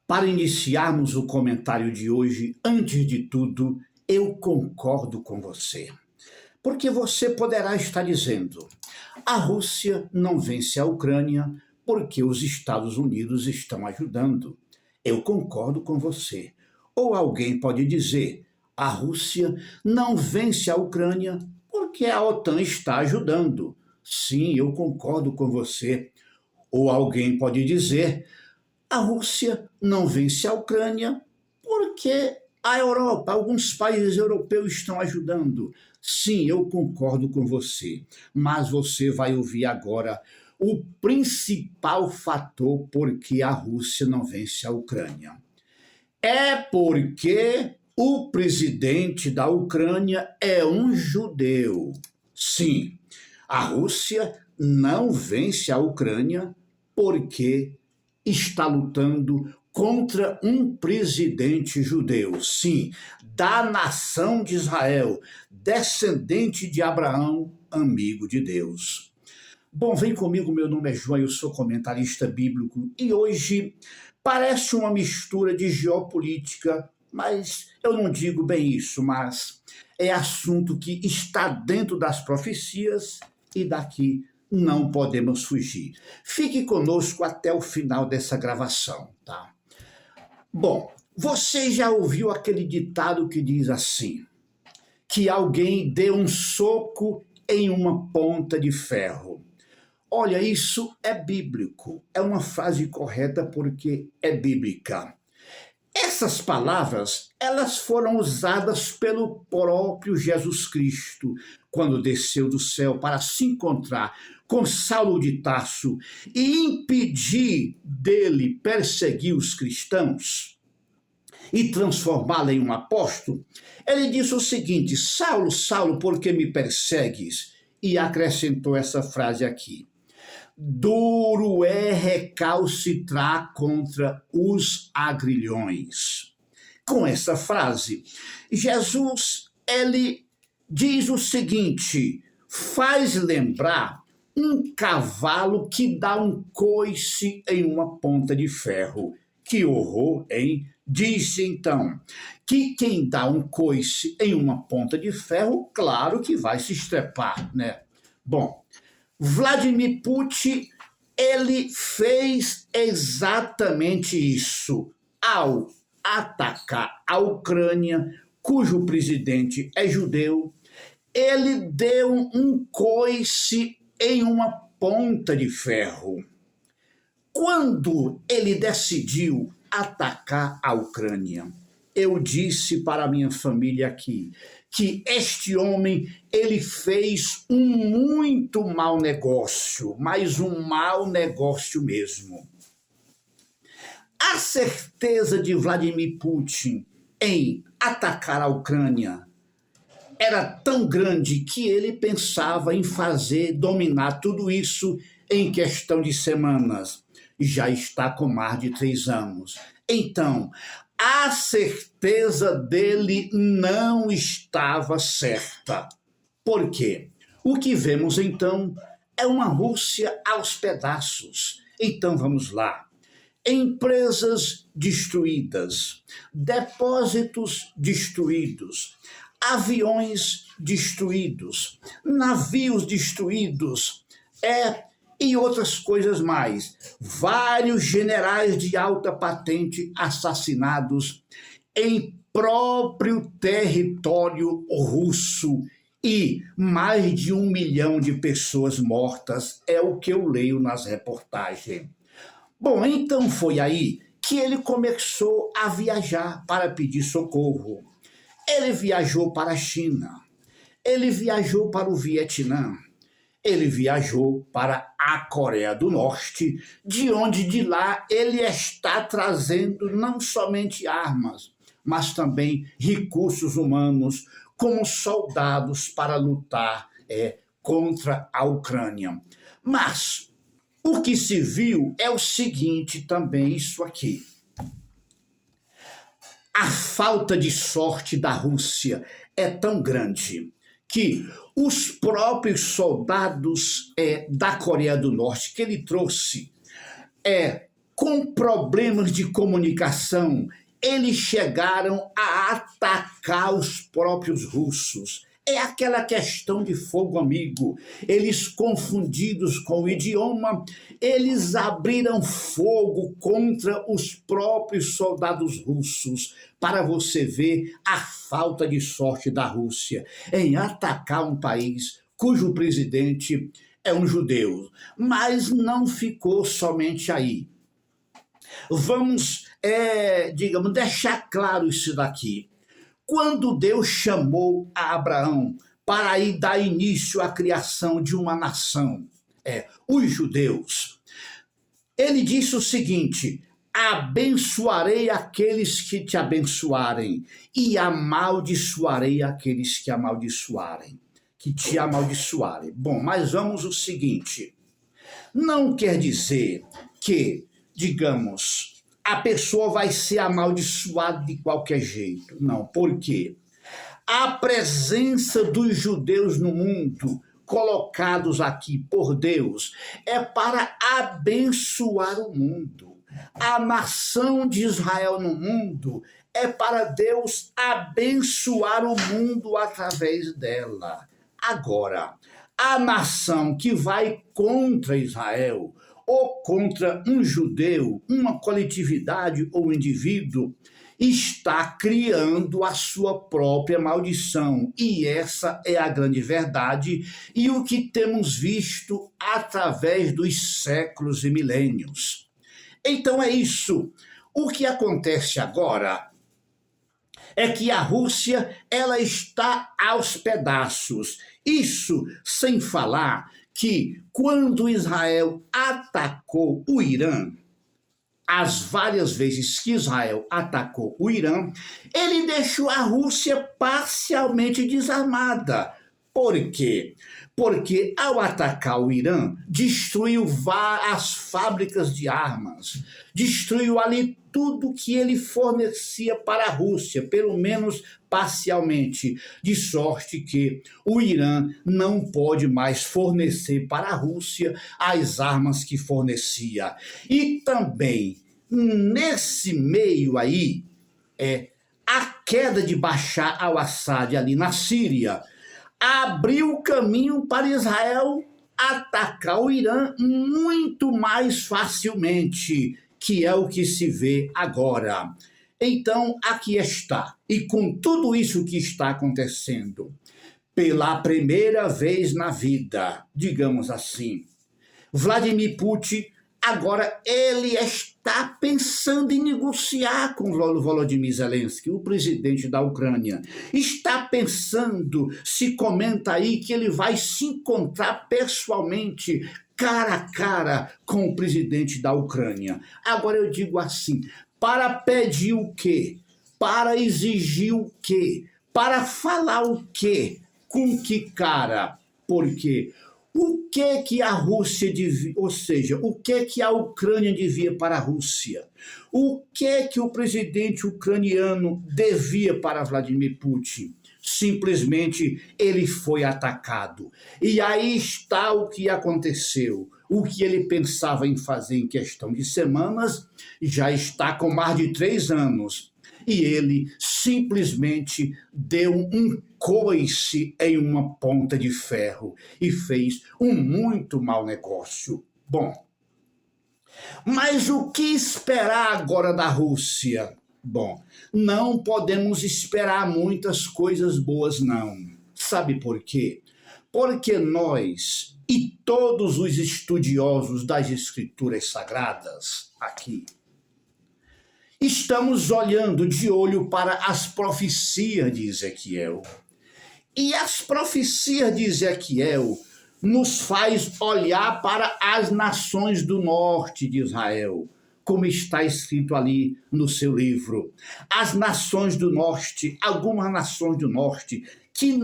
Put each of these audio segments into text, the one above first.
Para iniciarmos o comentário de hoje, antes de tudo, eu concordo com você. Porque você poderá estar dizendo: a Rússia não vence a Ucrânia porque os Estados Unidos estão ajudando. Eu concordo com você. Ou alguém pode dizer: a Rússia não vence a Ucrânia porque a OTAN está ajudando. Sim, eu concordo com você. Ou alguém pode dizer: a Rússia não vence a Ucrânia porque a Europa, alguns países europeus estão ajudando. Sim, eu concordo com você, mas você vai ouvir agora o principal fator por que a Rússia não vence a Ucrânia. É porque o presidente da Ucrânia é um judeu. Sim, a Rússia não vence a Ucrânia porque está lutando contra um presidente judeu, sim, da nação de Israel, descendente de Abraão, amigo de Deus. Bom, vem comigo, meu nome é João, eu sou comentarista bíblico e hoje parece uma mistura de geopolítica, mas eu não digo bem isso, mas é assunto que está dentro das profecias e daqui não podemos fugir. Fique conosco até o final dessa gravação, tá? Bom, você já ouviu aquele ditado que diz assim: que alguém dê um soco em uma ponta de ferro. Olha, isso é bíblico, é uma frase correta porque é bíblica. Essas palavras, elas foram usadas pelo próprio Jesus Cristo, quando desceu do céu para se encontrar com Saulo de Tarso e impedir dele perseguir os cristãos e transformá-lo em um apóstolo. Ele disse o seguinte: Saulo, Saulo, por que me persegues? E acrescentou essa frase aqui: duro é recalcitrar contra os agrilhões. Com essa frase, Jesus, ele diz o seguinte: faz lembrar um cavalo que dá um coice em uma ponta de ferro. Que horror, hein? Diz então que quem dá um coice em uma ponta de ferro, claro que vai se estrepar, né? Bom, Vladimir Putin, ele fez exatamente isso ao atacar a Ucrânia, cujo presidente é judeu. Ele deu um coice em uma ponta de ferro. Quando ele decidiu atacar a Ucrânia, eu disse para a minha família aqui que este homem, ele fez um muito mau negócio, mas um mau negócio mesmo. A certeza de Vladimir Putin em atacar a Ucrânia era tão grande que ele pensava em dominar tudo isso em questão de semanas. Já está com mais de 3 anos. Então, a certeza dele não estava certa. Por quê? O que vemos então é uma Rússia aos pedaços. Então vamos lá. Empresas destruídas, depósitos destruídos, aviões destruídos, navios destruídos, e outras coisas mais. Vários generais de alta patente assassinados em próprio território russo e mais de 1 milhão de pessoas mortas, é o que eu leio nas reportagens. Bom, então foi aí que ele começou a viajar para pedir socorro. Ele viajou para a China, ele viajou para o Vietnã, ele viajou para a Coreia do Norte, de lá ele está trazendo não somente armas, mas também recursos humanos, como soldados para lutar contra a Ucrânia. Mas o que se viu é o seguinte também, isso aqui. A falta de sorte da Rússia é tão grande que os próprios soldados da Coreia do Norte que ele trouxe com problemas de comunicação, eles chegaram a atacar os próprios russos. É aquela questão de fogo amigo. Eles, confundidos com o idioma, eles abriram fogo contra os próprios soldados russos, para você ver a falta de sorte da Rússia em atacar um país cujo presidente é um judeu. Mas não ficou somente aí. Vamos, digamos, deixar claro isso daqui. Quando Deus chamou a Abraão para ir dar início à criação de uma nação, os judeus, ele disse o seguinte: abençoarei aqueles que te abençoarem e amaldiçoarei aqueles que amaldiçoarem, que te amaldiçoarem. Bom, mas vamos o seguinte, não quer dizer que, digamos, a pessoa vai ser amaldiçoada de qualquer jeito. Não, por quê? A presença dos judeus no mundo, colocados aqui por Deus, é para abençoar o mundo. A nação de Israel no mundo é para Deus abençoar o mundo através dela. Agora, a nação que vai contra Israel, ou contra um judeu, uma coletividade ou indivíduo, está criando a sua própria maldição. E essa é a grande verdade e o que temos visto através dos séculos e milênios. Então é isso. O que acontece agora é que a Rússia ela está aos pedaços. Isso sem falar que quando Israel atacou o Irã, as várias vezes que Israel atacou o Irã, ele deixou a Rússia parcialmente desarmada. Por quê? Porque ao atacar o Irã, destruiu as fábricas de armas, destruiu ali tudo que ele fornecia para a Rússia, pelo menos parcialmente, de sorte que o Irã não pode mais fornecer para a Rússia as armas que fornecia. E também, nesse meio aí, a queda de Bashar al-Assad ali na Síria, abriu caminho para Israel atacar o Irã muito mais facilmente, que é o que se vê agora. Então, aqui está. E com tudo isso que está acontecendo, pela primeira vez na vida, digamos assim, Vladimir Putin, agora ele está pensando em negociar com Volodymyr Zelensky, o presidente da Ucrânia. Está pensando, se comenta aí, que ele vai se encontrar pessoalmente, cara a cara, com o presidente da Ucrânia. Agora eu digo assim, para pedir o quê? Para exigir o quê? Para falar o quê? Com que cara? Porque o que a Rússia devia, ou seja, o que a Ucrânia devia para a Rússia? O que o presidente ucraniano devia para Vladimir Putin? Simplesmente ele foi atacado. E aí está o que aconteceu. O que ele pensava em fazer em questão de semanas, já está com mais de 3 anos. E ele simplesmente deu um coice em uma ponta de ferro e fez um muito mau negócio. Bom, mas o que esperar agora da Rússia? Bom, não podemos esperar muitas coisas boas, não. Sabe por quê? Porque nós e todos os estudiosos das Escrituras Sagradas aqui estamos olhando de olho para as profecias de Ezequiel. E as profecias de Ezequiel nos faz olhar para as nações do norte de Israel, como está escrito ali no seu livro. As nações do norte, algumas nações do norte, que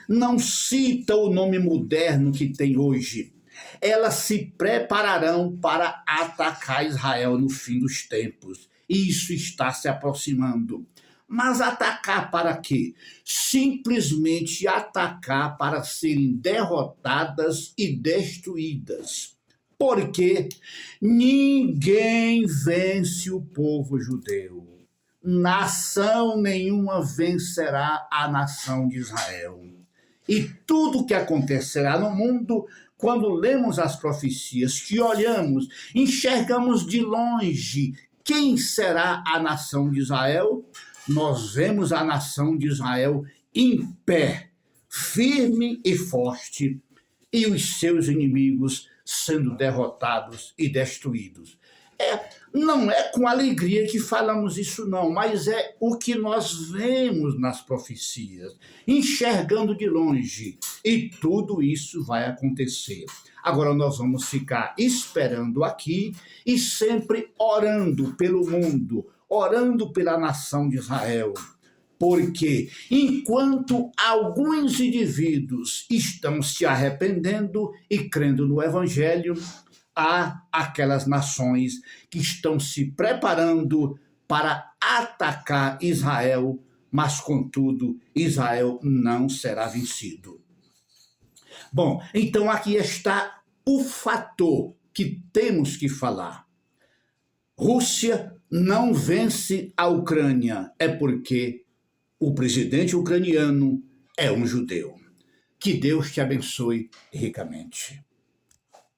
não citam o nome moderno que tem hoje, elas se prepararão para atacar Israel no fim dos tempos. Isso está se aproximando. Mas atacar para quê? Simplesmente atacar para serem derrotadas e destruídas. porque ninguém vence o povo judeu. Nação nenhuma vencerá a nação de Israel. E tudo o que acontecerá no mundo, quando lemos as profecias, que olhamos, enxergamos de longe quem será a nação de Israel, nós vemos a nação de Israel em pé, firme e forte, e os seus inimigos sendo derrotados e destruídos. Não é com alegria que falamos isso, não, mas é o que nós vemos nas profecias, enxergando de longe, e tudo isso vai acontecer. Agora nós vamos ficar esperando aqui e sempre orando pelo mundo, orando pela nação de Israel. Porque enquanto alguns indivíduos estão se arrependendo e crendo no Evangelho, há aquelas nações que estão se preparando para atacar Israel, mas contudo Israel não será vencido. Bom, então aqui está o fator que temos que falar. Rússia não vence a Ucrânia, é porque o presidente ucraniano é um judeu. Que Deus te abençoe ricamente.